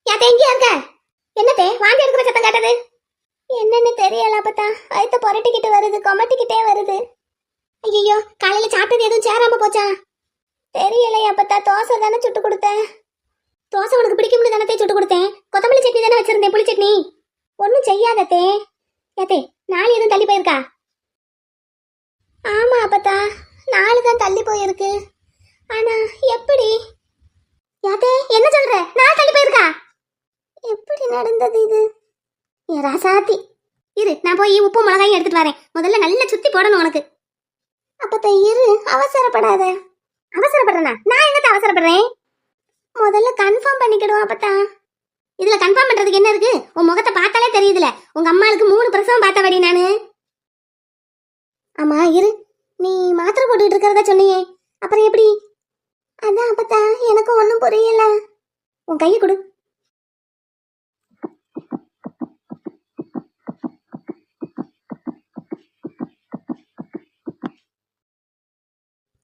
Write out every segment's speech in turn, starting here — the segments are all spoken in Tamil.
யாத்தே எங்கயா இருக்க? என்னத்தே வாந்தி எடுக்கிற சத்தம் கேட்டது? என்னன்னு தெரியல அப்பத்தா. வயித்த புரட்டிக்கிட்டு வருது, கொமட்டிக்கிட்டே வருது. ஐயோ, காலையில சாப்பிட்டது எதுவும் சேராம போச்சா? தெரியலையா அப்பத்தா. தோசை தானே சுட்டு கொடுத்தேன். தோசை உனக்கு பிடிக்கும்னு தானே சுட்டு கொடுத்தேன். கொத்தமல்லி சட்னி தானே வச்சிருந்தேன், புளி சட்னி. ஒன்னும் செய்யாதத்தே. யாத்தே நாள் எதுவும் தள்ளி போயிருக்கா? ஆமா அப்பத்தா, நாலு தான் தள்ளி போயிருக்கு. ஆனா எப்படி? யாத்தே என்ன சொல்ற? நாள் தள்ளி போயிருக்கா? எப்படி நடந்தது இது? என் ராசாத்தி, இரு நான் போய் உப்பு மிளகாயும் எடுத்துட்டு வரேன். முதல்ல நல்லா சுத்தி போடணும் உனக்கு. அப்பத்தா இரு, அவசரப்படாத. அவசரப்படுறேனா? நான் எங்கத்த அவசரப்படுறேன்? முதல்ல கன்ஃபார்ம் பண்ணிக்கிடுவோம் அப்பத்தா. இதுல கன்ஃபார்ம் பண்றதுக்கு என்ன இருக்கு? உன் முகத்தை பார்த்தாலே தெரியுதுல, உங்க அம்மாளுக்கு 3 பிரசவம் பார்த்தபடி நானு. ஆமா இரு, நீ மாத்திரை போட்டுக்கிட்டு இருக்கிறதா சொன்னியே, அப்புறம் எப்படி? அதான் அப்பத்தா எனக்கு ஒன்றும் புரியல. உன் கையை கொடு.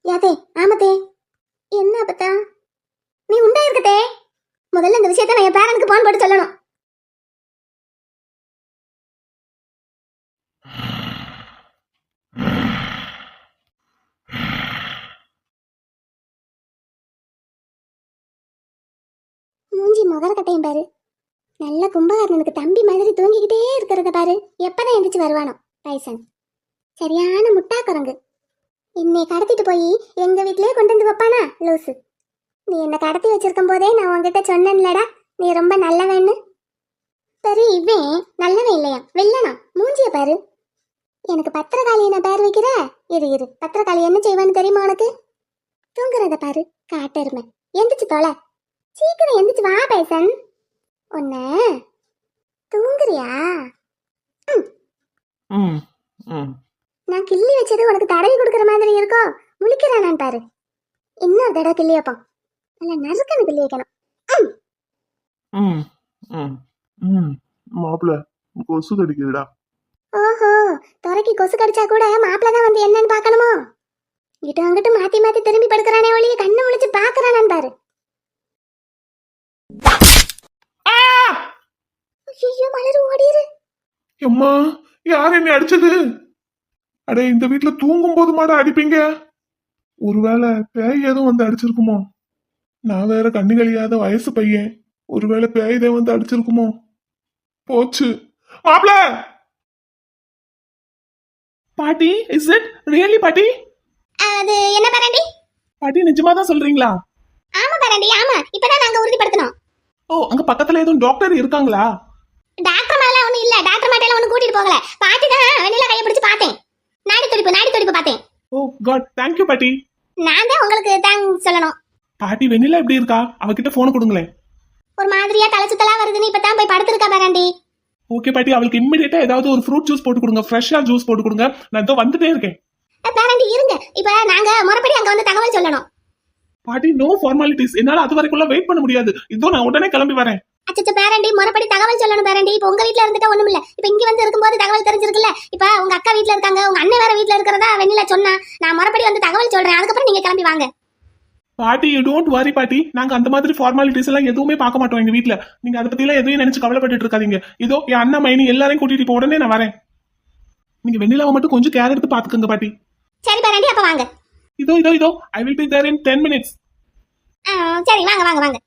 யாத்தே ஆமத்தே. என்ன அப்பத்தா? நீ உண்டா இருக்கத்தே. முதல்ல இந்த விஷயத்தை நான் என் பேரனுக்கு போன் போட்டு சொல்லணும். மூஞ்சி முகர கட்டையும் பாரு. நல்ல கும்பகாரனுக்கு தம்பி மாதிரி தூங்கிக்கிட்டே இருக்கிறத பாரு. எப்பதான் எந்திரிச்சு வருவானோ டைசன். சரியான முட்டா குரங்கு. என்னை கடத்திட்டு போய் எங்க வீட்லயே கொண்டு வந்து வைப்பானா லூசு. நீ என்னை கடத்தி வச்சிருக்கும் போதே நான் உங்ககிட்ட சொன்னேன்லடா, நீ ரொம்ப நல்லவன்னு. சரி இவன் நல்லவன் இல்லையா, வெள்ளனா? மூஞ்சிய பாரு. எனக்கு பத்திரகாளி என்ன பேர் வைக்கிற? இரு பத்திரகாளி என்ன செய்வான்னு தெரியுமா உனக்கு? தூங்குறத பாரு காட்டெருமை. எந்திரிச்சு தொலை, சீக்கிரம் எந்திரிச்சு வா பேசன். உன்ன தூங்குறியா? நான் கிள்ளி வச்சது உனக்கு தடவி கொடுக்குற மாதிரி இருக்கோ? முழிக்கிறானான் பாரு. இன்னொரு தடவை கிள்ளி வைப்பான். நல்ல நறுக்கன்னு கிள்ளி வைக்கணும். மாப்பிள்ள கொசு கடிக்குதுடா. ஓஹோ, துறைக்கு கொசு கடிச்சா கூட மாப்பிள்ள தான் வந்து என்னன்னு பாக்கணுமோ? இட்டு அங்கிட்டு மாத்தி மாத்தி திரும்பி படுக்கிறானே ஒளிய கண்ணு முழிச்சு பாக்குறானான் பாரு. ஐயோ மலரு ஓடிரு. அம்மா யார் என்னை அடிச்சது? அடே இந்த வீட்டுல தூங்கும் போது மாட அடிப்பீங்க? ஒருவேளை பேய் ஏதும் வந்து அடிச்சிருக்குமோ? நான் வேற கண்ணு கழியாத வயசு பையன், ஒருவேளை பேய்தே வந்து அடிச்சிருக்குமோ? போச்சு மாப்பிள. பாட்டி, இஸ் இட் ரியலி பாட்டி? அது என்ன பரண்டி? பாட்டி நிஜமா தான் சொல்றீங்களா? ஆமா பரண்டி, ஆமா. இப்பதான் நாங்க உறுதிப்படுத்தணும். ஓ, அங்க பக்கத்துல எதுவும் டாக்டர் இருக்காங்களா? டாக்டர் மேல ஒண்ணும் இல்ல, டாக்டர் மாட்டேல ஒண்ணு கூட்டிட்டு போகல. பாட்டி தான் வெளியில கைய பிடிச்சு பார்த்தேன். நாடி துடிப்பு பார்த்தேன். ஓ காட், தேங்க் யூ பாட்டி. நான் தான் உங்களுக்கு தேங்க்ஸ் சொல்லணும். பாட்டி வெண்ணிலா எப்படி இருக்கா? அவகிட்ட போன் கொடுங்களேன். ஒரு மாதிரியா தலை சுத்தலா வருதுன்னு இப்பதான் போய் படுத்துருக்கா பரண்டி. ஓகே பாட்டி, அவளுக்கு இம்மிடியேட்டா ஏதாவது ஒரு ஃப்ரூட் ஜூஸ் போட்டு கொடுங்க, ஃப்ரெஷ்ஷா ஜூஸ் போட்டு கொடுங்க. நான் இதோ வந்துட்டே இருக்கேன். பரண்டி இருங்க, இப்ப நாங்க முறைப்படி அங்க வந்து தகவல் சொல்லணும். பாட்டி நோ ஃபார்மாலிட்டிஸ், என்னால அது வரைக்குள்ள வெயிட் பண்ண முடியாது. இதோ நான் உடனே கிளம்பி வரேன். அச்சச்சோ பேரண்டி, முறைப்படி தகவல் சொல்லணும் பேரண்டி. இப்ப உங்க வீட்ல இருந்துட்டா ஒண்ணும் இல்ல, இப்ப இங்க வந்து இருக்கும்போது தகவல் தெரிஞ்சிருக்குல்ல. இப்ப உங்க அக்கா வீட்ல இருக்காங்க, உங்க அண்ணன் வேற வீட்ல இருக்கிறதா வெண்ணிலா சொன்னா. நான் முறைப்படி வந்து தகவல் சொல்றேன், அதுக்கப்புறம் நீங்க கிளம்பி வாங்க. பாட்டி யூ டோன்ட் வரி பாட்டி, நாங்க அந்த மாதிரி ஃபார்மாலிட்டிஸ் எல்லாம் எதுவுமே பார்க்க மாட்டோம் எங்க வீட்ல. நீங்க அதை பத்தி எல்லாம் எதுவும் நினைச்சு கவலைப்பட்டு இருக்காதீங்க. இதோ என் அண்ணன் மைனி எல்லாரையும் கூட்டிட்டு இப்போ உடனே நான் வரேன். நீங்க வெண்ணிலாவை மட்டும் கொஞ்சம் கேர் எடுத்து பாத்துக்கோங்க பாட்டி. சரி பேரண்டி, அப்ப வாங்க. இதோ I will be there in 10 minutes. சரி வாங்க.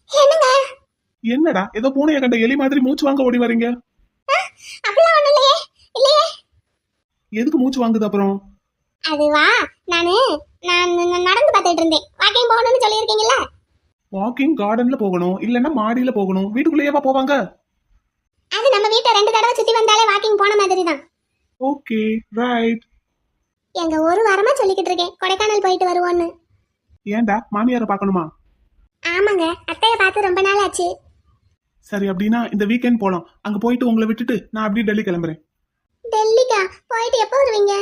என்னங்க? என்னடா ஏதோ பூனைய கண்ட எலி மாதிரி மூச்சு வாங்க ஓடி வரீங்க? அப்படிலாம் ஒண்ணும் இல்லையே. எதுக்கு மூச்சு வாங்குது அப்புறம்? அதுவா, நான் நடந்து பார்த்துட்டு இருந்தேன். வாக்கிங் போகணும்னு சொல்லியிருக்கீங்கல்ல. வாக்கிங் கார்டன்ல போகணும், இல்லன்னா மாடியில போகணும், வீட்டுக்குள்ளேயேவா போவாங்க? அது நம்ம வீட்டை 2 தடவை சுத்தி வந்தாலே வாக்கிங் போன மாதிரி தான். Okay right. எங்க ஒரு வாரமா சொல்லிக்கிட்டு இருக்கேன் கொடைக்கானல் போயிட்டு வருவோன்னு. ஏன்டா மாமியாரை பார்க்கணுமா? ஆமாங்க, அத்தையை பார்த்து ரொம்ப நாள் ஆச்சு. சரி அப்படின்னா இந்த வீக்கெண்ட் போலாம். அங்க போயிட்டு உங்களை விட்டுட்டு நான் அப்படியே டெல்லி கிளம்புறேன். டெல்லிக்கா? போயிட்டு எப்போ வருவீங்க?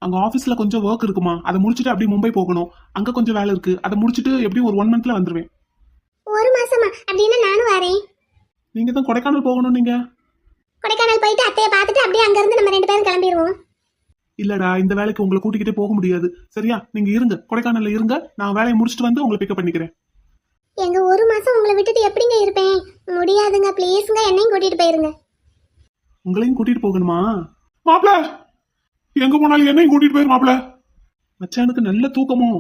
அங்க ஆபீஸ்ல கொஞ்சம் ஒர்க் இருக்குமா, அதை முடிச்சுட்டு அப்படியே மும்பை போகணும். அங்க கொஞ்சம் வேலை இருக்கு, அதை முடிச்சுட்டு எப்படியும் ஒரு 1 monthல வந்துருவேன். 1 மாசமா? அப்படின்னா நானும் வரேன். நீங்க தான் கொடைக்கானல் போகணும். நீங்க கொடைக்கானல் போயிட்டு அத்தையை பார்த்துட்டு அப்படியே அங்க இருந்து நம்ம 2 பேரும் கிளம்பிடுவோம். இல்லடா, இந்த வேலைக்கு உங்களை கூட்டிக்கிட்டே போக முடியாது. சரியா, நீங்க இருங்க, கொடைக்கானல்ல இருங்க. நான் வேலையை முடிச்சுட்டு வந்து உங்களை பிக்கப் பண்ணிக்கிறேன். எங்க ஒரு மாசம் உங்களை விட்டுட்டு எப்படிங்க இருப்பேன்? முடியாதுங்க, ப்ளீஸ்ங்க, என்னையும் கூட்டிட்டு போயிருங்க. உங்களையும் கூட்டிட்டு போகணுமா? மாப்பிள, எங்க போனாலும் என்னையும் கூட்டிட்டு போயிரு மாப்பிள. மச்சானுக்கு நல்ல தூக்கமோ?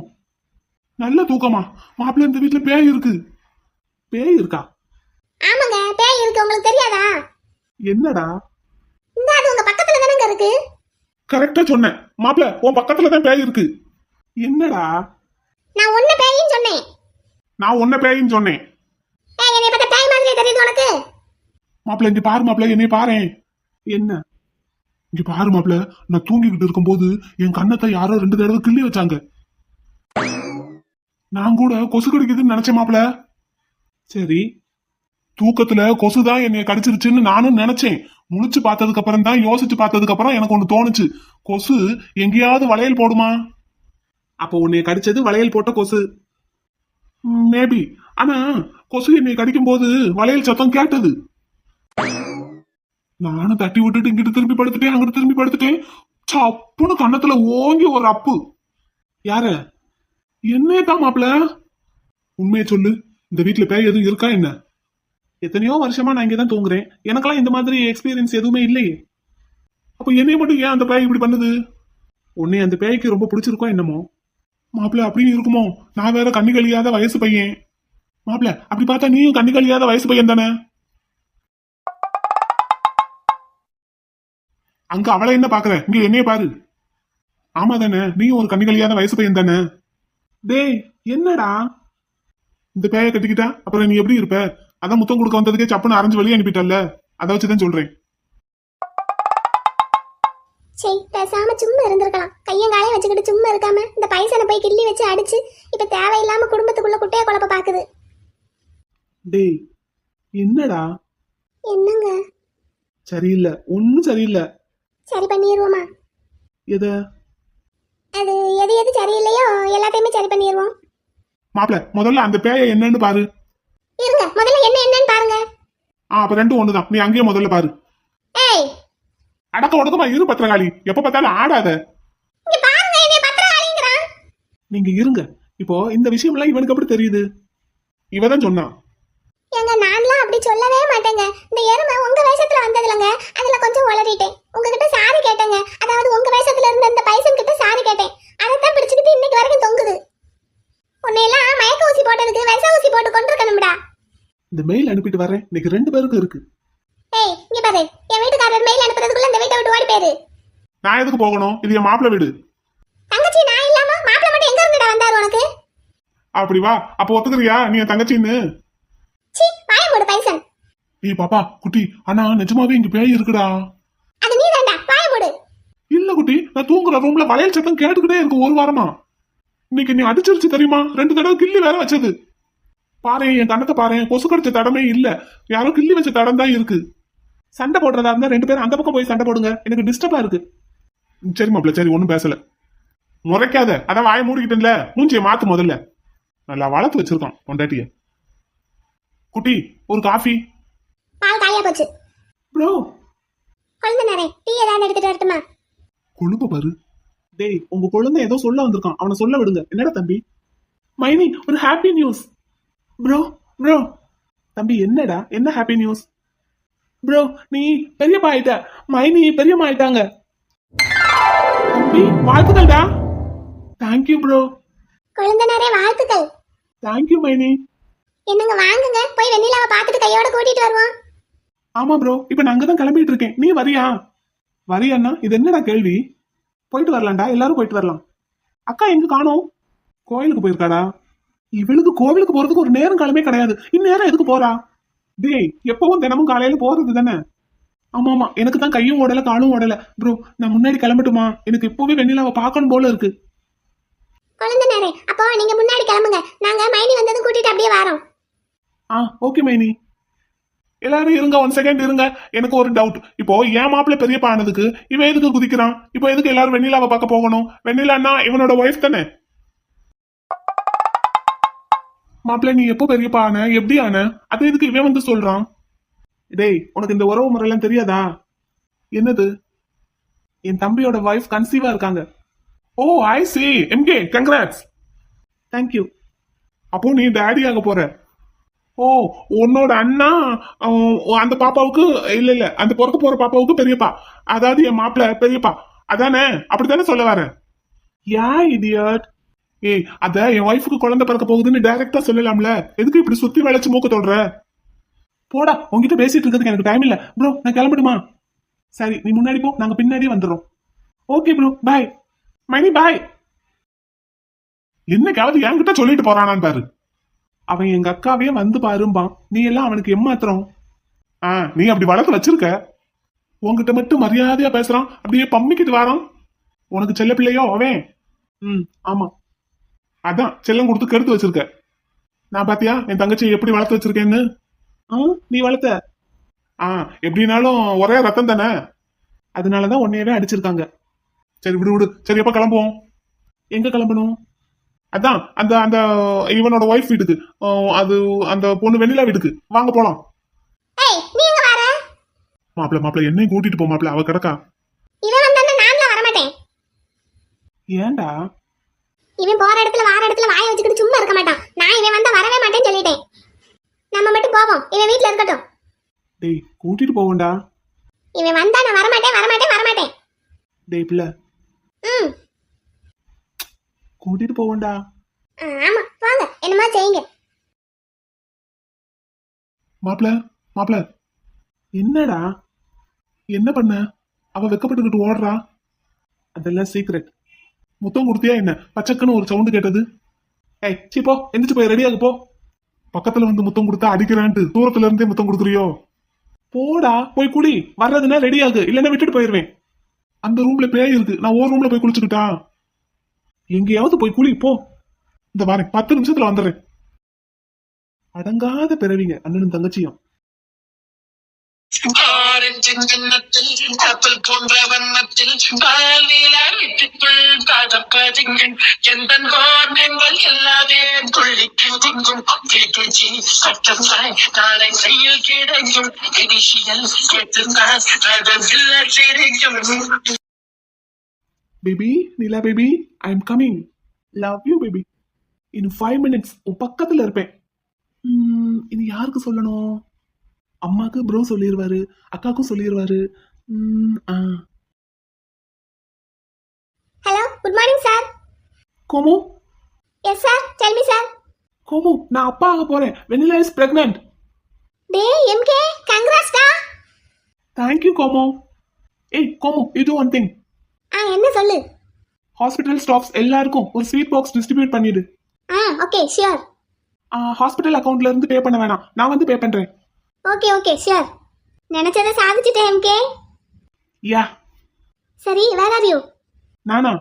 நல்ல தூக்கமா? மாப்பிள, இந்த வீட்டுல பேய் இருக்கு. பேய் இருக்கா? ஆமாங்க, பேய் இருக்கு, உங்களுக்கு தெரியாதா? என்னடா? இந்த அது உங்க பக்கத்துல தானங்க இருக்கு. கரெக்டா சொன்னேன் மாப்பிள, உன் பக்கத்துல தான் பேய் இருக்கு. என்னடா? நான் ஒண்ணு பேயின்னு சொன்னேன். நான் உன்ன பேயின்னு சொன்னேன். ஏய், என்னைய பார்த்தா பேய் மாதிரி தெரியுது உனக்கு? மாப்பிள, இங்க பாரு மாப்பிள, என்னைய பாரேன். என்ன? இங்க பாரு மாப்பிள, நான் தூங்கிக்கிட்டு இருக்கும்போது என் கண்ணத்தை யாரோ 2 தடவை கிள்ளி வச்சாங்க. நான் கூட கொசு கடிக்குதுன்னு நினைச்சேன் மாப்பிள. சரி, தூக்கத்துல கொசுதான் என்னைய கடிச்சிருச்சுன்னு நானும் நினைச்சேன். முழிச்சு பார்த்ததுக்கு அப்புறம் தான், யோசிச்சு பார்த்ததுக்கு அப்புறம் எனக்கு ஒண்ணு தோணுச்சு. கொசு எங்கேயாவது வளையல் போடுமா? அப்போ உன்னைய கடிச்சது வளையல் போட்ட கொசு. மேபி. ஆனா கொசு என்னைய கடிக்கும் போது வளையல் சத்தம் கேட்டது. நானும் தட்டி விட்டுட்டு இங்கிட்டு திரும்பி படுத்துட்டேன், அங்கிட்டு திரும்பி படுத்துட்டேன். சப்புன்னு கன்னத்துல ஓங்கி ஒரு அப்பு. யார? என்னே தான் மாப்பிள. உண்மையை சொல்லு, இந்த வீட்டுல பேய் எதுவும் இருக்கா என்ன? எத்தனையோ வருஷமா நான் இங்கதான் தூங்குறேன், எனக்கெல்லாம் இந்த மாதிரி எக்ஸ்பீரியன்ஸ் எதுவுமே இல்லையே. அப்ப என்னைய மட்டும் ஏன் அந்த பேய் இப்படி பண்ணுது? உன்னை அந்த பேய்க்கு ரொம்ப பிடிச்சிருக்கோ என்னமோ? மாப்பிள, அப்படின்னு இருக்குமோ? நான் வேற கண்ணு கழியாத வயசு பையன். மாப்பிள, அப்படி பார்த்தா நீயும் கண்ணு கழியாத வயசு பையன் தானே? அங்க அவளை என்ன பாக்குற, இங்க என்னைய பாரு. ஆமா தானே, நீயும் ஒரு கண்ணு கழியாத வயசு பையன் தானே? டேய், என்னடா? இந்த பேய கட்டிக்கிட்டா அப்புறம் நீ எப்படி இருப்ப? அதான் முத்தம் கொடுக்க வந்ததுக்கே சப்புன்னு அரைஞ்சு வெளியே அனுப்பிட்டல்ல, அதை வச்சுதான் சொல்றேன். சரி, பேசாம சும்மா இருந்திருக்கலாம். கையங்காலையும் வச்சுக்கிட்டு சும்மா இருக்காம இந்த பைசனை போய் கிள்ளி வச்சு அடிச்சு இப்ப தேவையில்லாம குடும்பத்துக்குள்ள குட்டைய குழப்ப பாக்குது. டேய், என்னடா? என்னங்க? சரியில்லை, ஒன்னும் சரியில்லை. சரி பண்ணிடுவோமா? எத? அது எது எது சரியில்லையோ எல்லாத்தையுமே சரி பண்ணிடுவோம். மாப்பிள, முதல்ல அந்த பேய என்னன்னு பாரு. இருங்க, முதல்ல என்னன்னு பாருங்க. அப்ப ரெண்டும் ஒண்ணுதான், நீ அங்கேயே முதல்ல பாரு. ஏய், அடக்க ஒடுக்கமா இரு பத்திரகாளி, எப்ப பார்த்தாலும் ஆடாத. இங்க பாருங்க, என்னைய பத்திரகாளிங்கறான். நீங்க இருங்க. இப்போ இந்த விஷயம் எல்லாம் இவனுக்கு எப்படி தெரியுது? இவதான் சொன்னான். ஏங்க, நான்லாம் அப்படி சொல்லவே மாட்டேங்க. இந்த எருமை உங்க வேஷத்துல வந்ததுலங்க, அதுல கொஞ்சம் உளறிட்டேன். உங்ககிட்ட சாரி கேட்டேங்க. அதாவது உங்க வேஷத்துல இருந்த அந்த பைசன் கிட்ட சாரி கேட்டேன். அதைத்தான் பிடிச்சிட்டு இன்னைக்கு வரைக்கும் தொங்குது. உன்னையெல்லாம் மயக்க ஊசி போட்டதுக்கு விஷ ஊசி போட்டு கொண்டிருக்கணும்டா. இந்த மெயில் அனுப்பிட்டு வரேன், இன்னைக்கு 2 பேருக்கும் இருக்கு. ஏய், இங்க பாரு, என் வீட்டுக்காரர் மெயில் அனுப்புறதுக்குள்ள இந்த வீட்டை விட்டு ஓடி போயிரு. நான் எதுக்கு போகணும்? இது என் மாப்பிள வீடு. தங்கச்சி நான் இல்லாம மாப்பிள்ள மட்டும் எங்க இருந்துடா வந்தாரு உனக்கு? அப்படி வா, அப்ப ஒத்துக்கிறியா நீ என் தங்கச்சின்னு? சீ, வாய மூடு பைசன். ஏய் பாப்பா குட்டி, ஆனா நிஜமாவே இங்க பேய் இருக்குடா. அது நீ தான்டா, வாய மூடு. இல்ல குட்டி, நான் தூங்குற ரூம்ல வளையல் சத்தம் கேட்டுக்கிட்டே இருக்கு 1 வாரமா. இன்னைக்கு நீ அடிச்சிருச்சு தெரியுமா? 2 தடவை கிள்ளி வேற வச்சது. பாரு, என் கண்ணத்தை பாரு, கொசு கடிச்ச தடமே இல்ல, யாரோ கிள்ளி வச்ச தடம் தான் இருக்கு. சண்டை போடுறதா இருந்தா 2 பேரும் அந்த பக்கம் போய் சண்டை போடுங்க, எனக்கு டிஸ்டர்பா இருக்கு. சரி மாப்பிள, சரி, ஒண்ணும் பேசல. முறைக்காத, அதான் வாயை மூடிக்கிட்டேன்ல, மூஞ்சிய மாத்து முதல்ல. நல்லா வளர்த்து வச்சிருக்கான் பொண்டாட்டிய. குட்டி, ஒரு காஃபி. பால் காலியா போச்சு. ப்ரோ, குழந்தை டீ ஏதாவது எடுத்துட்டு வரட்டுமா? கொழுப்ப பாரு. டேய், உங்க குழந்தை ஏதோ சொல்ல வந்திருக்கான், அவனை சொல்ல விடுங்க. என்னடா தம்பி? மைனி, ஒரு ஹாப்பி நியூஸ். Bro bro. தம்பி, என்னடா, என்ன ஹாப்பி நியூஸ்? ப்ரோ, நீ பெரியப்பா ஆயிட்ட. மைனி பெரியம்மா ஆயிட்டாங்க. தம்பி, வாழ்த்துக்கள்டா. Thank you bro. குழந்தை வாழ்த்துக்கள். தேங்க்யூ மைனி. என்னங்க, வாங்குங்க, போய் வெண்ணிலாவை பார்த்துட்டு கையோட கூட்டிட்டு வருவோம். ஆமா ப்ரோ, இப்ப நான் அங்கதான் கிளம்பிட்டு இருக்கேன். நீ வரியா? வரியாண்ணா? இது என்னடா கேள்வி? போயிட்டு வரலாம்டா, எல்லாரும் போயிட்டு வரலாம். அக்கா எங்க காணோம்? கோயிலுக்கு போயிருக்காடா. இவளுக்கு கோவிலுக்கு போறதுக்கு ஒரு நேரம் காலமே கிடையாது. இந்நேரம் எதுக்கு போறா? டேய், எப்பவும் தினமும் காலையில போறது தானே. ஆமா ஆமா, எனக்கு தான் கையும் ஓடல காலும் ஓடல. ப்ரோ, நான் முன்னாடி கிளம்பட்டுமா? எனக்கு இப்பவே வெண்ணிலாவை பார்க்கணும் போல இருக்கு. குழந்தை அப்போ நீங்க முன்னாடி கிளம்புங்க, நாங்க மைனி வந்ததும் கூட்டிட்டு அப்படியே வரோம். ஓகே மைனி. எல்லாரும் இருங்க, 1 செகண்ட் இருங்க. எனக்கு ஒரு டவுட். இப்போ என் மாப்பிள்ள பெரியப்பா ஆனதுக்கு இவன் எதுக்கு குதிக்கிறான்? இப்போ எதுக்கு எல்லாரும் வெண்ணிலாவை பார்க்க போகணும்? வெண்ணிலான்னா இவனோட ஒய்ஃப் தானே. மாப்பிள்ள, நீ எப்போ பெரியப்பா ஆன, எப்படி ஆன, அது எதுக்கு இவன் வந்து சொல்றான்? டேய், உனக்கு இந்த உறவு முறையெல்லாம் தெரியாதா? என்னது? என் தம்பியோட ஒய்ஃப் கன்சீவா இருக்காங்க. ஓ, ஐ see. MK, congrats. தேங்க்யூ. அப்போ நீ டேடி ஆக போற. ஓ, உன்னோட அண்ணா அந்த பாப்பாவுக்கு இல்ல இல்ல அந்த பிறக்க போற பாப்பாவுக்கு பெரியப்பா, அதாவது என் மாப்பிள்ள பெரியப்பா, அதானே? அப்படித்தானே சொல்ல வர? யா இடியட். ஏய், அத என் ஒய்ஃபுக்கு குழந்தை பிறக்க போகுதுன்னு டைரக்டா சொல்லலாம்ல, எதுக்கு இப்படி சுத்தி வளைச்சு மூக்க தொடுற? போடா, உன்கிட்ட பேசிட்டு இருக்கிறதுக்கு எனக்கு டைம் இல்ல ப்ரோ, நான் கிளம்பணுமா? சரி, நீ முன்னாடி போ, நாங்க பின்னாடியே வந்துடுறோம். ஓகே ப்ரோ, பாய். மணி பாய். என்னைக்காவது என்கிட்ட சொல்லிட்டு போறானான்னு பாரு. அவன் எங்க அக்காவே வந்து பாரும்பான், நீ எல்லாம் அவனுக்கு ஏமாத்திரம். நீ அப்படி வளர்த்து வச்சிருக்க. உன்கிட்ட மட்டும் மரியாதையா பேசுறான், அப்படியே பம்மிக்கிட்டு வாரான். உனக்கு செல்ல பிள்ளையோ அவன்? ஆமா. அதான் செல்லம் கொடுத்து கெடுத்து வச்சிருக்க. நான் பாத்தியா என் தங்கச்சி எப்படி வளர்த்து வச்சிருக்கேன்னு? நீ வளர்த்த? எப்படினாலும் ஒரே ரத்தம் தானே, அதனாலதான் உன்னையவே அடிச்சிருக்காங்க. சரி விடு விடு. சரி, எப்ப கிளம்புவோம்? எங்க கிளம்பணும்? அதான் அந்த அந்த இவனோட ஒய்ஃப் வீட்டுக்கு, அது அந்த பொண்ணு வெண்ணிலா வீட்டுக்கு வாங்க போலாம். ஏய் நீ எங்க வர? மாப்பிள்ள என்னையும் கூட்டிட்டு போ மாப்பிள்ள, அவ கிடக்கா. இவன் வந்தானே நான்லாம் வர மாட்டேன். ஏன்டா? இவன் போற இடத்துல வார இடத்துல வாயை வச்சுக்கிட்டு சும்மா இருக்க மாட்டான். நான் இவன் வந்தா வரவே மாட்டேன்னு சொல்லிட்டேன். நம்ம மட்டும் போவோம், இவன் வீட்ல இருக்கட்டும். டேய், கூட்டிட்டு போவோம்டா. இவன் வந்தா நான் வரமாட்டேன். டேய் பிள்ளை, ம் கூட்டிட்டு போவோம்டா. ஆமா வாங்க, என்னமா செய்யுங்க. மாப்பிள்ள என்னடா? என்ன பண்ண? அவ வெக்கப்பட்டுக்கிட்டு ஓடுறா. அதெல்லாம் சீக்ரெட். முத்தம் கொடுத்தியா என்ன? பச்சக்குன்னு ஒரு சவுண்டு கேட்டது. ஏய் சீப்போ, எந்திரிச்சு போய் ரெடியாக போ. பக்கத்துல வந்து முத்தம் கொடுத்தா அடிக்கிறான்ட்டு தூரத்துல இருந்தே முத்தம் கொடுக்குறியோ? போடா, போய் குளி. வர்றதுன்னா ரெடியாகு, இல்லைன்னா விட்டுட்டு போயிருவேன். அந்த ரூம்ல பேய் இருக்கு, நான் ஒரு ரூம்ல போய் குளிச்சுக்கிட்டா? எங்கேயாவது போய் குளி போ. இந்த வரேன், 10 நிமிஷத்துல வந்துடுறேன். அடங்காத பிறவிங்க அண்ணனும் தங்கச்சியும். ஆரஞ்சு கிண்ணத்தில் கப்பல் போன்ற வண்ணத்தில் பாலிலா வீட்டுக்குள் பதப்பதிங்கள் எந்த கோணங்கள் எல்லாமே துள்ளிக்கும் திங்கும் வீட்டுச்சி சட்டமாய் நாளை செய்யில் கிடைக்கும் இனிஷியல் கேட்டுதான் அதில் சிரிக்கும். Baby, Nila baby, I am coming. Love you baby. இன்னும் 5 minutes உன் பக்கத்துல இருப்பேன். இனி யாருக்கு சொல்லணும்? அம்மாக்கு ப்ரோ சொல்லிடுவாரு, அக்காக்கும் சொல்லிடுவாரு. Hello, good morning sir. Komu. Yes sir, tell me sir. Komu, நான் அப்பா ஆக போறேன். Vennila is pregnant. டேய் எம்கே, கங்க்ராட்ஸ் டா. Thank you Komu. ஏய் Komu, you do one thing. என்ன சொல்லு? ஹாஸ்பிட்டல் ஸ்டாஃப்ஸ் எல்லாருக்கும் ஒரு ஸ்வீட் பாக்ஸ் டிஸ்ட்ரிபியூட் பண்ணிடு. Okay sure. ஹாஸ்பிட்டல் அக்கவுண்ட்ல இருந்து பே பண்ண வேணாம், நான் வந்து பே பண்றேன். Okay sure. நினைச்சதை சாதிச்சிட்டேன் எம்கே. யா. சரி, வேர் ஆர் யூ? நானா?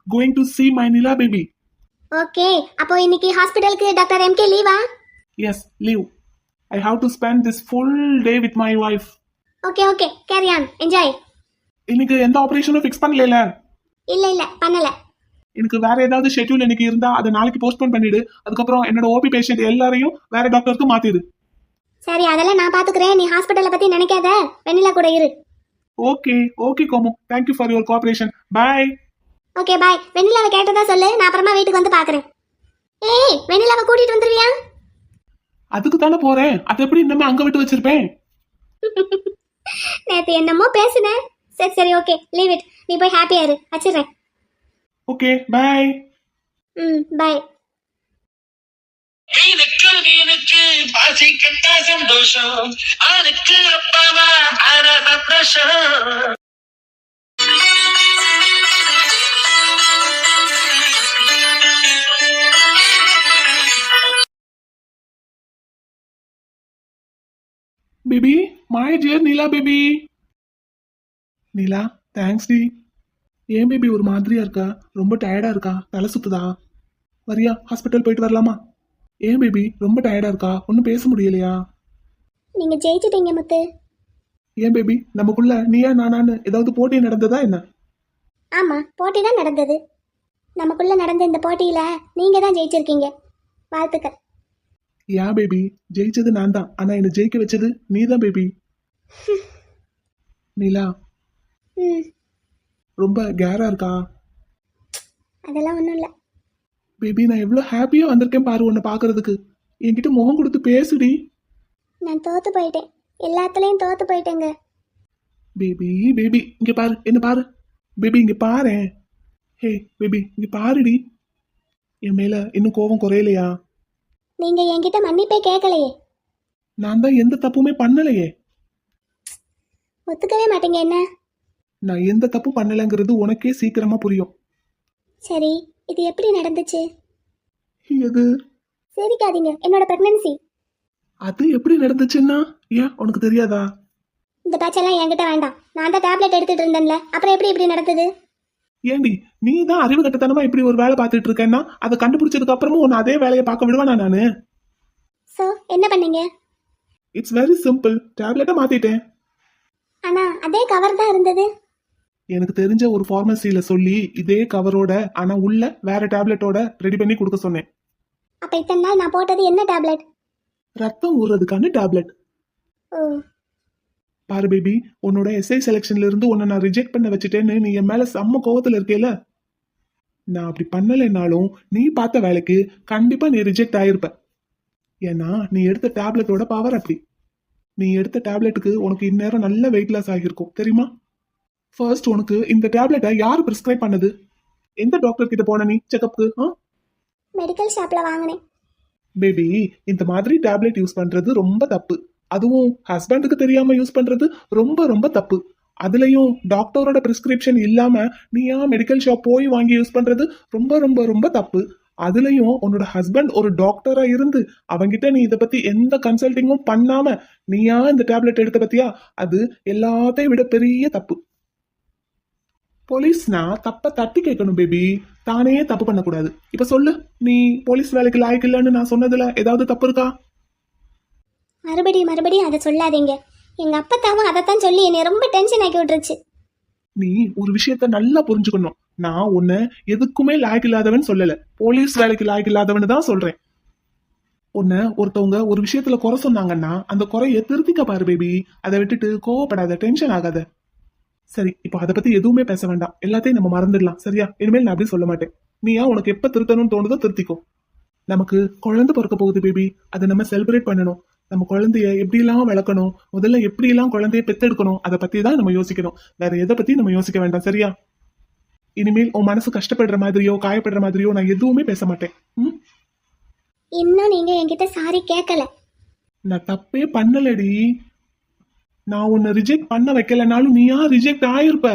Going to see my Nila baby. Okay, அப்போ இன்னைக்கு ஹாஸ்பிடலுக்கு டாக்டர் எம்கே லீவா? Yes, leave. I have to spend this full day with my wife. Okay carry on, enjoy. இன்னைக்கு எந்த ஆபரேஷனும் ஃபிக்ஸ் பண்ணல. இல்ல பண்ணல. எனக்கு வேற ஏதாவது ஷெட்யூல் இன்னைக்கு இருந்தா அதை நாளைக்கு போஸ்ட்போன் பண்ணிடு. அதுக்கப்புறம் என்னோட ஓபி பேஷண்ட் எல்லாரையும் வேற டாக்டருக்கு மாத்திடு. சரி, அதெல்லாம் நான் பாத்துக்கிறேன். நீ ஹாஸ்பிடலை பத்தி நினைக்காத, வெண்ணிலா கூட இரு. Okay Komu, thank you for your cooperation. Bye. Okay bye. வெண்ணிலாவை கேட்டதா சொல்லு, நான் அப்புறமா வீட்டுக்கு வந்து பாக்குறேன். ஏய், வெண்ணிலாவை கூட்டிட்டு வந்துருவியா? அதுக்கு தானே போறேன், அது எப்படி இன்னமே அங்க விட்டு வச்சிருப்பேன்? நேத்து என்னமோ பேசுனேன். சரி ஓகே, லீவ் இட். நீ போய் ஹாப்பியா இரு, வச்சிடுறேன். Okay bye. பை. வீணுக்கு பாசி கட்ட சந்தோஷம், ஆணுக்கு அப்பாவா அர சந்தோஷம். Baby, my dear Nila baby. Nila, thanks டி. ஏன் பேபி ஒரு மாதிரியா இருக்கா? ரொம்ப டயர்டா இருக்கா? தலை சுத்துதா? வரியா, ஹாஸ்பிட்டல் போயிட்டு வரலாமா? ஏன் பேபி ரொம்ப டயர்டா இருக்கா? ஒன்னும் பேச முடியலையா? நீங்க ஜெயிச்சிட்டீங்க முத்து. ஏன் பேபி, நமக்குள்ள நீயா நானான்னு ஏதாவது போட்டி நடந்ததா என்ன? ஆமா, போட்டி தான் நடந்தது. நமக்குள்ள நடந்த இந்த போட்டியில நீங்க தான் ஜெயிச்சிருக்கீங்க. வாழ்த்துக்கள். யா பேபி, ஜெயிச்சது நான் தான், ஆனா என்ன ஜெயிக்க வச்சது நீ தான் பேபி. நிலா, ரொம்ப கேரா இருக்கா? அதெல்லாம் ஒண்ணும் இல்ல பேபி. நான் எவ்வளவு ஹாப்பியா வந்திருக்கேன் பாரு உன்னை பாக்குறதுக்கு. என்கிட்ட முகம் கொடுத்து பேசுடி. நான் தோத்து போயிட்டேன், எல்லாத்துலயும் தோத்து போயிட்டேங்க. பேபி பேபி இங்க பாரு, என்ன பாரு பேபி, இங்க பாரு. ஹே பேபி இங்க பாருடி. என் மேல இன்னும் கோபம் குறையலையா? நீங்க என்கிட்ட மன்னிப்பே கேட்கலையே. நான் தான் எந்த தப்புமே பண்ணலையே. ஒத்துக்கவே மாட்டீங்க என்ன? நான் எந்த தப்பு பண்ணலைங்கிறது உனக்கே சீக்கிரமா புரியும். சரி, இது எப்படி நடந்துச்சு? எது? சிரிக்காதீங்க, என்னோட பிரெக்னன்சி. அது எப்படி நடந்துச்சுன்னா ஏன் உனக்கு தெரியாதா? இந்த பேச்செல்லாம் என்கிட்ட வேண்டாம். நான் தான் டேப்லெட் எடுத்துட்டு இருந்தேன்ல, அப்புறம் எப்படி இப்படி நடந்தது? ஏண்டி நீ தான் அறிவு கட்டத்தனமா இப்படி ஒரு வேலை பார்த்துட்டு இருக்கேன்னா அதை கண்டுபிடிச்சதுக்கு அப்புறமும் உன்னை அதே வேலையை பார்க்க விடுவானா நானு? சோ என்ன பண்ணீங்க? It's very simple. டேப்லெட்டை மாத்திட்டேன். ஆனா அதே கவர் தான் இருந்தது. எனக்கு தெரிஞ்ச ஒரு ஃபார்மசியில சொல்லி இதே கவரோட ஆனா உள்ள வேற டேப்லெட்டோட ரெடி பண்ணி கொடுக்க சொன்னேன். அப்ப இத்தனை நாள் நான் போட்டது என்ன டேப்லெட்? ரத்தம் ஊறுறதுக்கான டேப்லெட். ஓ, பாரு பேபி, உன்னோட எஸ்ஐ செலெக்ஷன்ல இருந்து உன்னை நான் ரிஜெக்ட் பண்ண வச்சுட்டேன்னு நீ என் மேல செம்ம கோவத்துல இருக்கேல. நான் அப்படி பண்ணலைனாலும் நீ பார்த்த வேலைக்கு கண்டிப்பா நீ ரிஜெக்ட் ஆயிருப்ப. ஏன்னா நீ எடுத்த டேப்லெட்டோட பவர் அப்படி. நீ எடுத்த டேப்லெட்டுக்கு உனக்கு இந்நேரம் நல்ல வெயிட் லாஸ் ஆகியிருக்கும் தெரியுமா? ஃபர்ஸ்ட் உனக்கு இந்த டேப்லெட்டை யார் பிரிஸ்கிரைப் பண்ணது? எந்த டாக்டர் கிட்ட போன நீ செக்அப்க்கு? மெடிக்கல் ஷாப்ல வாங்கினேன். பேபி, இந்த மாதிரி டேப்லெட் யூஸ் பண்றது ரொம்ப தப்பு. அதுவும் ஹஸ்பண்டுக்கு தெரியாம யூஸ் பண்றது ரொம்ப ரொம்ப தப்பு. அதுலயும் டாக்டரோட பிரிஸ்கிரிப்ஷன் இல்லாம நீயா மெடிக்கல் ஷாப் போய் வாங்கி யூஸ் பண்றது ரொம்ப ரொம்ப ரொம்ப தப்பு. அதுலயும் உன்னோட ஹஸ்பண்ட் ஒரு டாக்டரா இருந்து அவங்கிட்ட நீ இதை பத்தி எந்த கன்சல்டிங்கும் பண்ணாம நீயா இந்த டேப்லெட் எடுத்த பத்தியா, அது எல்லாத்தையும் விட பெரிய தப்பு. போலீஸ்னா தப்ப தட்டி கேட்கணும் பேபி, தானே தப்பு பண்ணக்கூடாது. இப்ப சொல்லு, நீ போலீஸ் வேலைக்கு லாய்க்கு இல்லைன்னு நான் சொன்னதுல ஏதாவது தப்பு இருக்கா? மறுபடியும் அதை சொல்லாதீங்க. எங்க அப்பத்தாவும் அதைத்தான் சொல்லி என்னை ரொம்ப டென்ஷன் ஆக்கி விட்டுருச்சு. நீ ஒரு விஷயத்த நல்லா புரிஞ்சுக்கணும். நான் உன்னை எதுக்குமே லாய்க்கு இல்லாதவன் சொல்லல, போலீஸ் வேலைக்கு லாய்க்கு இல்லாதவன்னு தான் சொல்றேன். உன்னை ஒருத்தவங்க ஒரு விஷயத்துல குறை சொன்னாங்கன்னா அந்த குறைய திருத்திக்க பாரு பேபி. அதை விட்டுட்டு கோவப்படாத, டென்ஷன் ஆகாத. சரி, இப்போ அதை பத்தி எதுவுமே பேச வேண்டாம். எல்லாத்தையும் நம்ம மறந்துடலாம், சரியா? இனிமேல் நான் அப்படி சொல்ல மாட்டேன். நீயா உனக்கு எப்ப திருத்தணும்னு தோணுதோ திருத்திக்கோ. நமக்கு குழந்தை பிறக்க போகுது பேபி, அதை நம்ம செலிப்ரேட் பண்ணணும். நம்ம குழந்தைய எப்படிலாம் வளர்க்கணும், முதல்ல எப்படிலாம் குழந்தைய பெத்தெடுக்கணும், அதை பத்தி தான் நம்ம யோசிக்கணும். வேற எதை பத்தி நம்ம யோசிக்க வேண்டாம், சரியா? இனிமேல் உன் மனசு கஷ்டப்படுற மாதிரியோ காயப்படுற மாதிரியோ நான் எதுவுமே பேச மாட்டேன். இன்னும் நீங்க என்கிட்ட சாரி கேட்கல. நான் தப்பே பண்ணலடி. நான் உன்னை ரிஜெக்ட் பண்ண வைக்கலனாலும் நீயா ரிஜெக்ட் ஆயிருப்ப.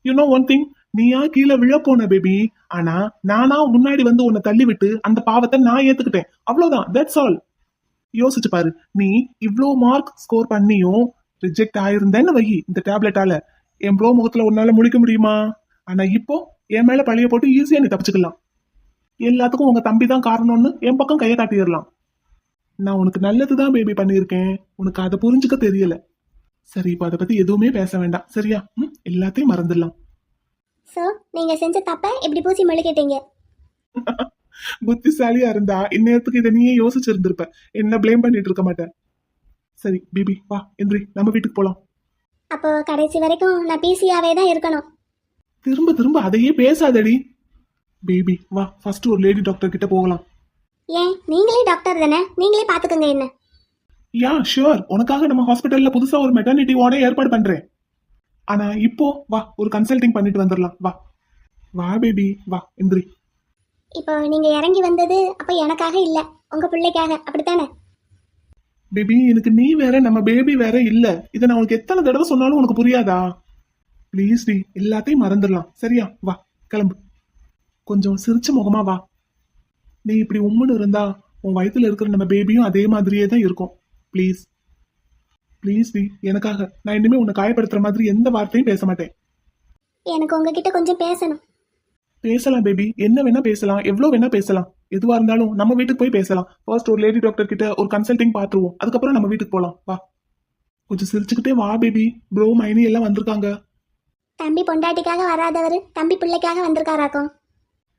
யூனோ ஒன் திங், நீயா கீழே விழ போன பேபி. ஆனா நானா முன்னாடி வந்து உன்னை தள்ளி விட்டு அந்த பாவத்தை நான் ஏத்துக்கிட்டேன். அவ்வளவுதான், தட்ஸ் ஆல். யோசிச்சு பாரு, நீ இவ்ளோ மார்க் ஸ்கோர் பண்ணியும் ரிஜெக்ட் ஆயிருந்தேன்னு வை இந்த டேப்லெட்டால, என் ப்ரோ முகத்துல உன்னால முழிக்க முடியுமா? ஆனா இப்போ என் மேல பழிய போட்டு ஈஸியா நீ தப்பிச்சுக்கலாம். எல்லாத்துக்கும் உங்க தம்பி தான் காரணம்னு என் பக்கம் கையை காட்டிடலாம். நான் உனக்கு நல்லதுதான் பேபி பண்ணியிருக்கேன், உனக்கு அதை புரிஞ்சுக்க தெரியல. சரி, இப்போ அதை பத்தி எதுவுமே பேச வேண்டாம், சரியா? எல்லாத்தையும் மறந்துடலாம். சோ நீங்க செஞ்ச தப்ப இப்படி பூசி மெழுகிட்டீங்க. புத்திசாலியா இருந்தா இந்நேரத்துக்கு இதை நீயே யோசிச்சிருந்திருப்ப, என்ன பிளேம் பண்ணிட்டு இருக்க மாட்டேன். சரி பேபி, வா எந்திரி, நம்ம வீட்டுக்கு போலாம். அப்போ கடைசி வரைக்கும் நான் பிசியாவே தான் இருக்கணும். திரும்ப திரும்ப அதையே பேசாதடி. பேபி வா, ஃபர்ஸ்ட் ஒரு லேடி டாக்டர் கிட்ட போகலாம். ஏன், நீங்களே டாக்டர் தானே, நீங்களே பாத்துக்கோங்க என்ன. யா ஷுவர், உனக்காக நம்ம ஹாஸ்பிட்டல்ல புதுசா ஒரு மெட்டர்னிட்டி வார்டே ஏற்பாடு பண்றேன். ஆனா இப்போ வா, ஒரு கன்சல்டிங் பண்ணிட்டு வந்துடலாம். வா வா பேபி, வா எந்திரி. இப்போ நீங்க இறங்கி வந்தது அப்ப எனக்காக இல்ல, உங்க பிள்ளைக்காக, அப்படித்தானே? பேபி, எனக்கு நீ வேற நம்ம பேபி வேற இல்ல. இதை நான் உனக்கு எத்தனை தடவை சொன்னாலும் உனக்கு புரியாதா? ப்ளீஸ் டி, எல்லாத்தையும் மறந்துடலாம், சரியா? வா கிளம்பு. கொஞ்சம் சிரிச்ச முகமா வா. நீ இப்படி உம்முன்னு இருந்தா உன் வயித்துல இருக்கிற நம்ம பேபியும் அதே மாதிரியே தான் இருக்கும். ப்ளீஸ் ப்ளீஸ் டி, எனக்காக. நான் இனிமே உன்னை காயப்படுத்துற மாதிரி எந்த வார்த்தையும் பேச மாட்டேன். எனக்கு உங்ககிட்ட கொஞ்சம் பேசணும். பேசலாம் பேபி, என்ன வேணா பேசலாம், எவ்வளவு வேணா பேசலாம். எதுவா இருந்தாலும் நம்ம வீட்டுக்கு போய் பேசலாம். ஃபர்ஸ்ட் ஒரு லேடி டாக்டர் கிட்ட ஒரு கன்சல்டிங் பார்த்துருவோம், அதுக்கப்புறம் நம்ம வீட்டுக்கு போலாம். வா, கொஞ்சம் சிரிச்சுக்கிட்டே வா பேபி. ப்ரோ மைனி எல்லாம் வந்திருக்காங்க. தம்பி பொண்டாட்டிக்காக வராதவர் தம்பி பிள்ளைக்காக வந்திருக்காராக்கும்.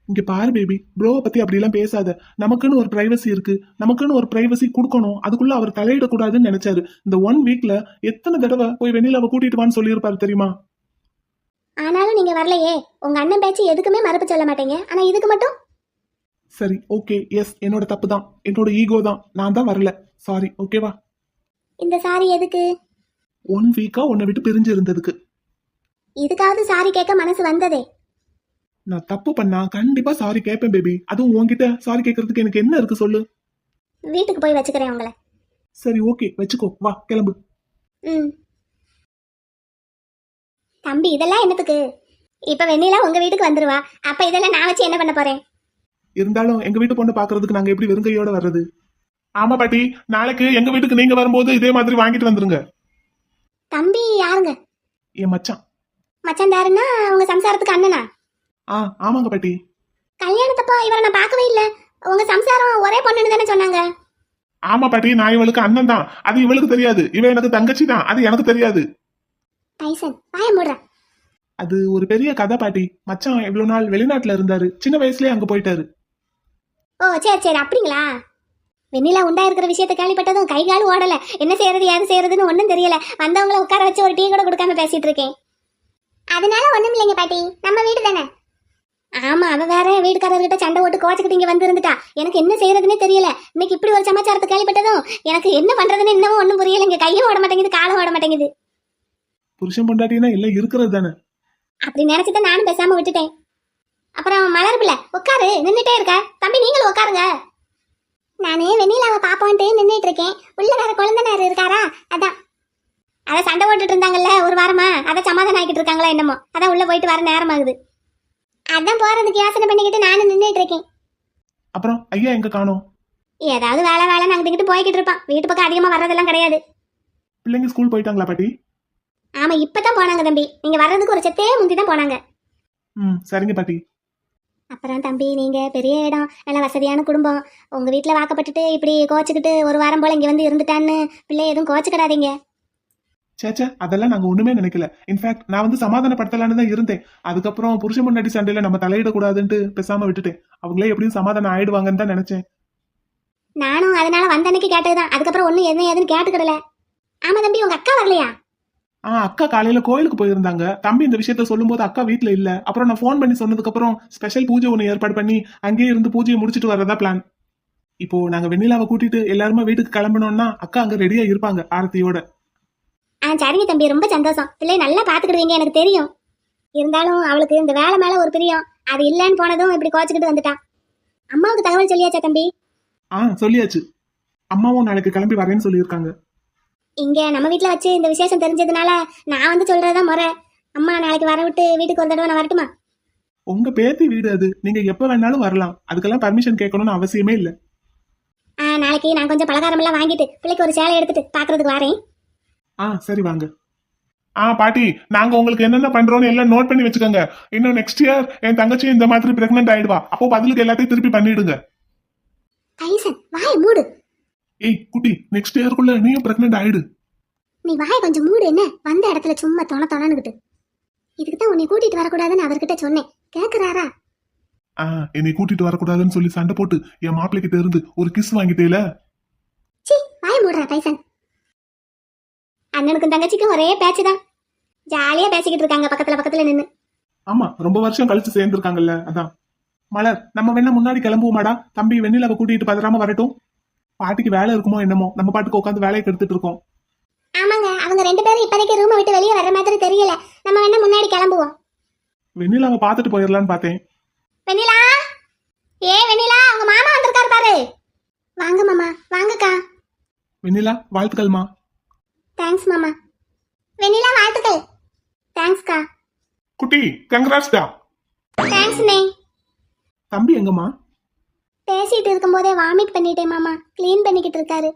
இங்க பாரு பேபி, ப்ரோவை பத்தி அப்படி எல்லாம் பேசாத. நமக்குன்னு ஒரு பிரைவசி இருக்கு, நமக்குன்னு ஒரு பிரைவசி கொடுக்கணும். அதுக்குள்ள அவர் தலையிடக்கூடாதுன்னு நினைச்சாரு. இந்த 1 வீக்ல எத்தனை தடவை போய் வெண்ணிலாவை கூட்டிட்டு வான்னு சொல்லியிருப்பாரு தெரியுமா? ஆனாலும் நீங்க வரலையே. உங்க அண்ணன் பேச்சு எதுக்குமே மறுப்பு சொல்ல மாட்டீங்க, ஆனா இதுக்கு மட்டும். சரி ஓகே, எஸ் என்னோட தப்பு தான், என்னோட ஈகோ தான், நான் தான் வரல. சாரி, ஓகேவா? இந்த சாரி எதுக்கு? 1 வீக்கா உன்னை விட்டு பிரிஞ்சு இருந்ததுக்கு. இதுக்காவது சாரி கேட்க மனசு வந்ததே. நான் தப்பு பண்ணா கண்டிப்பா சாரி கேட்பேன் பேபி. அதுவும் உன்கிட்ட சாரி கேட்கறதுக்கு எனக்கு என்ன இருக்கு சொல்லு? வீட்டுக்கு போய் வச்சுக்கிறேன் உங்களை. சரி ஓகே, வச்சுக்கோ, வா கிளம்பு. ம். தம்பி இதெல்லாம் என்னத்துக்கு? இப்ப வெண்ணிலா உங்க வீட்டுக்கு வந்துருவா, அப்ப இதெல்லாம் நான் வச்சு என்ன பண்ண போறேன்? இருந்தாலும் எங்க வீட்டு பொண்ணு பாக்குறதுக்கு நாங்க எப்படி வெறுங்கையோட வர்றது? ஆமா பாட்டி, நாளைக்கு எங்க வீட்டுக்கு நீங்க வரும்போது இதே மாதிரி வாங்கிட்டு வந்துருங்க. தம்பி யாருங்க? என் மச்சான். மச்சான்டாருன்னா உங்க சம்சாரத்துக்கு அண்ணனா? ஆமாங்க பாட்டி. கல்யாணத்தப்போ இவரை நான் பார்க்கவே இல்ல. உங்க சம்சாரம் ஒரே பொண்ணுன்னு தானே சொன்னாங்க. ஆமா பாட்டி, நான் இவளுக்கு அண்ணன் தான், அது இவளுக்கு தெரியாது. இவ எனக்கு தங்கச்சி தான், அது எனக்கு தெரியாது. டைசன் வாய மூடுற. அது ஒரு பெரிய கதை பாட்டி. மச்சான் இவ்வளவு நாள் வெளிநாட்டுல இருந்தாரு, சின்ன வயசுலயே அங்க போயிட்டாரு. ஓ சரி சரி, அப்படிங்களா? வெண்ணிலா உண்டா இருக்கிற விஷயத்த கேள்விப்பட்டதும் கை கால் ஓடல. என்ன செய்யறது ஏது செய்யறதுன்னு ஒன்றும் தெரியல. வந்தவங்கள உட்கார வச்சு ஒரு டீ கூட கொடுக்காம பேசிட்டு இருக்கேன். அதனால ஒண்ணும் இல்லைங்க பாட்டி, நம்ம வீடு தானே. ஆமா, அவ வேற வீட்டுக்காரர்கிட்ட சண்டை ஓட்டு கோச்சுக்கிட்டு இங்க வந்து இருந்துட்டா. எனக்கு என்ன செய்யறதுன்னே தெரியல. இன்னைக்கு இப்படி ஒரு சமாச்சாரத்தை கேள்விப்பட்டதும் எனக்கு என்ன பண்றதுன்னு இன்னமும் ஒன்றும் புரியல. இங்க கையும் ஓட மாட்டேங்குது, காலும் ஓட மாட்டேங்குது. புருஷன் பொண்டாட்டினா இல்ல இருக்கிறது தானே. அப்படி நினைச்சுதான் நானும் பேசாம விட்டுட்டேன். அப்புறம் மலர் பிள்ளை உட்காரு, நின்றுட்டே இருக்க. தம்பி நீங்களும் உட்காருங்க. நானே வெண்ணிலாவை பாப்போன்ட்டு நின்றுட்டு இருக்கேன். உள்ள வேற குழந்தைனார் இருக்காரா, அதான். அதை சண்டை போட்டுட்டு இருந்தாங்கல்ல ஒரு வாரமா, அதை சமாதானம் ஆகிட்டு இருக்காங்களா என்னமோ, அதான் உள்ள போயிட்டு வர நேரம் ஆகுது. அதான் போறதுக்கு யோசனை பண்ணிக்கிட்டு நானும் நின்றுட்டு இருக்கேன். அப்புறம் ஐயா எங்க காணோம்? ஏதாவது வேலை வேலை நாங்கிட்டு போய்கிட்டு இருப்பான். வீட்டு பக்கம் அதிகமா வர்றதெல்லாம் கிடையாது. பிள்ளைங்க ஸ்கூல் போயிட்டாங்களா பாட்டி? ஆமா, இப்பதான் போனாங்க தம்பி. நீங்க வர்றதுக்கு ஒரு செத்தே முந்தி தான் போனாங்க. சரிங்க பாட்டி. அப்புறம் தம்பி, நீங்க பெரிய இடம், நல்ல வசதியான குடும்பம். உங்க வீட்டுல வாக்கப்பட்டுட்டு இப்படி கோச்சுக்கிட்டு ஒரு வாரம் போல இங்க வந்து இருந்துட்டான்னு பிள்ளை எதுவும் கோச்சுக்கிடாதீங்க. சேச்சே, அதெல்லாம் நாங்க ஒண்ணுமே நினைக்கல. இன்ஃபேக்ட் நான் வந்து சமாதானப்படுத்தலான்னு தான் இருந்தேன். அதுக்கப்புறம் புருஷன் முன்னாடி சண்டையில நம்ம தலையிடக்கூடாதுன்ட்டு பேசாம விட்டுட்டேன். அவங்களே எப்படியும் சமாதானம் ஆயிடுவாங்கன்னு தான் நினைச்சேன். நானும் அதனால வந்த அன்னைக்கு கேட்டதுதான். அதுக்கப்புறம் ஒன்னும் என்ன ஏதுன்னு கேட்டுக்கிடல. ஆமா தம்பி, உங்க அக்கா வரலையா? அக்கா காலையில கோயிலுக்கு போயிருந்தாங்க. தம்பி இந்த விஷயத்த சொல்லும் போது அக்கா வீட்டுல இல்ல. அப்புறம் நான் போன் பண்ணி சொன்னதுக்கு அப்புறம் ஸ்பெஷல் பூஜை ஒண்ணு ஏற்பாடு பண்ணி அங்கேயே இருந்து பூஜையை முடிச்சிட்டு வரதா பிளான். இப்போ நாங்க வெண்ணிலாவை கூட்டிட்டு எல்லாருமே வீட்டுக்கு கிளம்பணும்னா அக்கா அங்க ரெடியா இருப்பாங்க ஆரத்தியோட. சரிங்க தம்பி, ரொம்ப சந்தோஷம். பிள்ளை நல்லா பாத்துக்கிடுவீங்க, எனக்கு தெரியும். இருந்தாலும் அவளுக்கு இந்த வேலை மேல ஒரு பிரியம், அது இல்லைன்னு போனதும் இப்படி கோச்சுக்கிட்டு வந்துட்டா. அம்மாவுக்கு தகவல் சொல்லியாச்சா தம்பி? சொல்லியாச்சு. அம்மாவும் நாளைக்கு கிளம்பி வரேன்னு சொல்லியிருக்காங்க. இங்க நம்ம வீட்டுல வச்சு இந்த விசேஷம் தெரிஞ்சதுனால நான் வந்து சொல்றதுதான் முறை. அம்மா நாளைக்கு வர விட்டு வீட்டுக்கு ஒரு தடவை நான் வரட்டுமா? உங்க பேத்தி வீடு அது, நீங்க எப்ப வேணாலும் வரலாம். அதுக்கெல்லாம் பர்மிஷன் கேட்கணும்னு அவசியமே இல்ல. நாளைக்கு நான் கொஞ்சம் பலகாரம் எல்லாம் வாங்கிட்டு பிள்ளைக்கு ஒரு சேலை எடுத்துட்டு பாக்குறதுக்கு வரேன். சரி வாங்க. பாட்டி, நாங்க உங்களுக்கு என்னென்ன பண்றோம்னு எல்லாம் நோட் பண்ணி வச்சுக்கோங்க. இன்னும் நெக்ஸ்ட் இயர் என் தங்கச்சி இந்த மாதிரி பிரெக்னென்ட் ஆயிடுவா. அப்போ பதிலுக்கு எல்லாத்தையும் திருப்பி பண்ணிடுங்க. டைசன் வாய மூடு. ஏய் குட்டி, நெக்ஸ்ட் இயர்க்குள்ள நீயும் பிரெக்னென்ட் ஆயிடு. நீ வாய கொஞ்சம் மூடு. என்ன வந்த இடத்துல சும்மா தொணக்கிட்டு. இதுக்கு தான் உன்னை கூட்டிட்டு வரக்கூடாதுன்னு அவர்கிட்ட சொன்னேன். கேக்குறாரா? என்னை கூட்டிட்டு வரக்கூடாதுன்னு சொல்லி சண்டை போட்டு என் மாப்பிள்ளை கிட்ட இருந்து ஒரு கிஸ் வாங்கிட்டேல. சி வாய மூடுறா டைசன். அண்ணனுக்கும் தங்கச்சிக்கும் ஒரே பேச்சுதான். ஜாலியா பேசிக்கிட்டு இருக்காங்க பக்கத்துல நின்னு. ஆமா, ரொம்ப வருஷம் கழிச்சு சேர்ந்துருக்காங்கல்ல, அதான். மலர், நம்ம வேணா முன்னாடி கிளம்புவோமாடா? தம்பி வெண்ணிலாவை கூட்டிட்டு பதறாம வரட்டும். பாட்டிக்கு வேலை இருக்குமோ என்னமோ, நம்ம பாட்டுக்கு உட்காந்து வேலையை கெடுத்துட்டு இருக்கோம். ஆமாங்க, அவங்க 2 பேரும் இப்போதைக்கு ரூமை விட்டு வெளியே வர்ற மாதிரி தெரியல. நம்ம வேணா முன்னாடி கிளம்புவோம். வெண்ணிலாவை பாத்துட்டு போயிடலான்னு பார்த்தேன். வெண்ணிலா, வெண்ணிலா, உங்க மாமா வந்திருக்காரு பாரு. வாங்க மாமா. வாங்கக்கா. வெண்ணிலா வாழ்த்துக்கள்மா. தேங்க்ஸ் மாமா. வெண்ணிலா வாழ்த்துக்கள். தேங்க்ஸ்க்கா. குட்டி கங்க்ராட்ஸ்டா. தேங்க்ஸ் நே. தம்பி எங்கம்மா? பேசிட்டு இருக்கும்போதே வாமிட் பண்ணிட்டேன் மாமா. க்ளீன் பண்ணிக்கிட்டு இருக்காரு.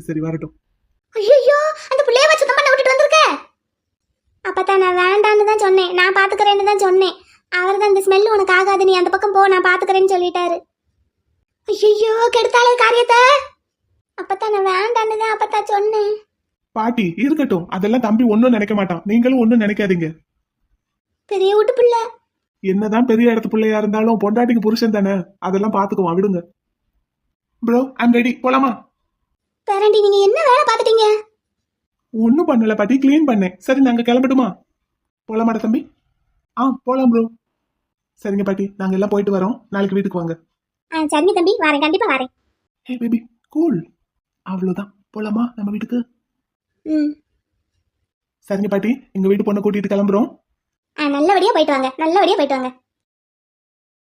சரி வரட்டும். ஐயோ, அந்த புள்ளைய வச்சு தான் பண்ண விட்டுட்டு வந்திருக்க. அப்பதான் நான் வேண்டான்னு தான் சொன்னேன். நான் பாத்துக்கிறேன்னு தான் சொன்னேன். அவர் தான் இந்த ஸ்மெல் உனக்கு ஆகாது, நீ அந்த பக்கம் போ, நான் பாத்துக்கிறேன்னு சொல்லிட்டாரு. ஐயோ, கெடுத்தாலே காரியத்தை. அப்பதான் நான் வேண்டான்னு தான் அப்பதான் சொன்னேன். பாட்டி இருக்கட்டும், அதெல்லாம் தம்பி ஒன்னும் நினைக்க மாட்டான். நீங்களும் ஒன்னும் நினைக்காதீங்க. பெரிய வீட்டு பிள்ளை என்னதான் பெரிய இடத்து பிள்ளையா இருந்தாலும் பொண்டாட்டிக்கு புருஷன் தானே, அதெல்லாம் பாத்துக்குவான், விடுங்க. ப்ரோ ஐம் ரெடி, போலாமா? பேரண்டி, நீங்க என்ன வேலை பாத்துட்டீங்க? ஒன்னும் பண்ணல பாட்டி, கிளீன் பண்ணேன். சரி நாங்க கிளம்பட்டுமா? போலாமாடா தம்பி? போலாம் ப்ரோ. சரிங்க பாட்டி, நாங்க எல்லாம் போயிட்டு வரோம். நாளைக்கு வீட்டுக்கு வாங்க. சரிங்க தம்பி, வரேன், கண்டிப்பா வரேன். Hey baby, cool. அவ்வளவுதான், போலாமா நம்ம வீட்டுக்கு? ம். சரிங்க பாட்டி, எங்க வீட்டு பொண்ணை கூட்டிட்டு கிளம்புறோம். நல்லபடியா போயிட்டு வாங்க, நல்லபடியா போயிட்டு வாங்க.